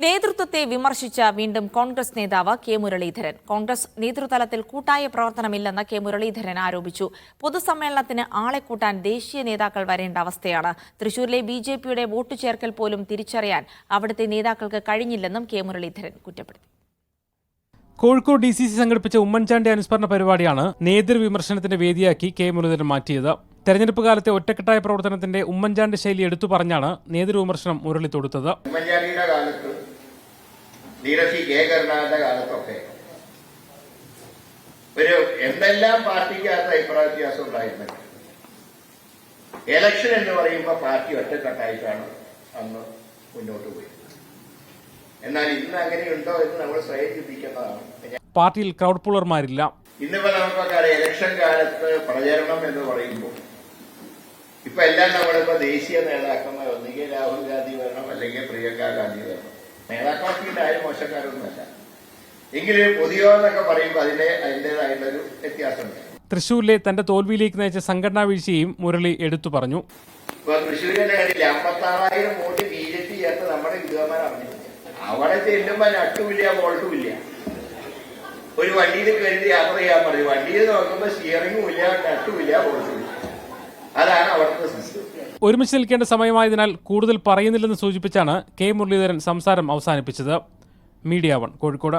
നേതൃത്വത്തെ വിമർശിച്ച വീണ്ടും കോൺഗ്രസ് നേതാവ് കെ മുരളീധരൻ. കോൺഗ്രസ് നേതൃതലത്തിൽ കൂട്ടായ പ്രവർത്തനമില്ലെന്ന് കെ മുരളീധരൻ ആരോപിച്ചു. പൊതുസമ്മേളനത്തിന് ആളെ കൂട്ടാൻ ദേശീയ നേതാക്കൾ വരേണ്ട അവസ്ഥയാണ്. തൃശൂരിലെ ബിജെപിയുടെ വോട്ട് ചേർക്കൽ പോലും തിരിച്ചറിയാൻ അവിടുത്തെ നേതാക്കൾക്ക് കഴിഞ്ഞില്ലെന്നും കെ മുരളീധരൻ കുറ്റപ്പെടുത്തി. കോഴിക്കോട് DCC സംഘടിപ്പിച്ച ഉമ്മൻചാണ്ടി അനുസ്മരണ പരിപാടിയാണ് നേതൃവിമർശനത്തിന്റെ വേദിയാക്കി കെ മുരളീധരൻ മാറ്റിയത്. തെരഞ്ഞെടുപ്പ് കാലത്തെ ഒറ്റക്കെട്ടായ പ്രവർത്തനത്തിന്റെ ഉമ്മൻചാണ്ടി ശൈലി എടുത്തു പറഞ്ഞാണ് നേതൃവിമർശനം മുരളി തൊടുത്തത്. ഉമ്മൻചാണ്ടിയുടെ കാലത്ത് കരുണാകരന്റെ കാലത്തൊക്കെ ഒരു എന്തെല്ലാം പാർട്ടിക്കകത്ത് അഭിപ്രായ വ്യത്യാസം ഉണ്ടായിരുന്നില്ല. ഇലക്ഷൻ എന്ന് പറയുമ്പോൾ പാർട്ടി ഒറ്റക്കെട്ടായിട്ടാണ് അന്ന് മുന്നോട്ട് പോയത്. എന്നാൽ ഇന്ന് അങ്ങനെയുണ്ടോ എന്ന് നമ്മൾ സ്വയം ചിന്തിക്കേണ്ടതാണ്. പാർട്ടിയിൽ ക്രൗഡ് പുള്ളർമാരില്ല. ഇന്നിപ്പോ നമുക്കൊക്കെ ഇലക്ഷൻ കാലത്ത് പ്രചരണം എന്ന് പറയുമ്പോൾ ഇപ്പൊ എല്ലാം നമ്മളിപ്പോ ദേശീയ നേതാക്കന്മാർ ഒന്നുകിൽ രാഹുൽ ഗാന്ധി വരണം, അല്ലെങ്കിൽ പ്രിയങ്ക ഗാന്ധി വരണം. നേതാക്കന്മാർക്ക് ആരും മോശക്കാരൊന്നുമല്ല, എങ്കിലും പൊതുയോഗമെന്നൊക്കെ പറയുമ്പോൾ അതിൻ്റെതായിട്ടുള്ളൊരു വ്യത്യാസമുണ്ട്. തൃശൂരിലെ തന്റെ തോൽവിയിലേക്ക് നയിച്ച സംഘടനാ വീഴ്ചയും മുരളി എടുത്തു പറഞ്ഞു. ഇപ്പൊ തൃശ്ശൂരിന്റെ കാര്യത്തിൽ 56,000 വോട്ട് BJP ചേർത്ത് നമ്മുടെ വിദ്വാന്മാർ അറിഞ്ഞില്ല. അവിടെ ചെല്ലുമ്പോ നട്ടുമില്ല ബോൾട്ടുമില്ല. ഒരു വണ്ടിയിൽ കരുതി യാത്ര ചെയ്യാൻ പറഞ്ഞു. വണ്ടിയിൽ നോക്കുമ്പോ സ്റ്റിയറിംഗും ഇല്ല, നട്ടുമില്ല, ബോൾട്ടുമില്ല. അതാണ് അവിടുത്തെ സിസ്റ്റം. ഒരുമിച്ച് നിൽക്കേണ്ട സമയമായതിനാൽ കൂടുതൽ പറയുന്നില്ലെന്ന് സൂചിപ്പിച്ചാണ് കെ മുരളീധരൻ സംസാരം അവസാനിപ്പിച്ചത്. മീഡിയ 1 കോഴിക്കോട്.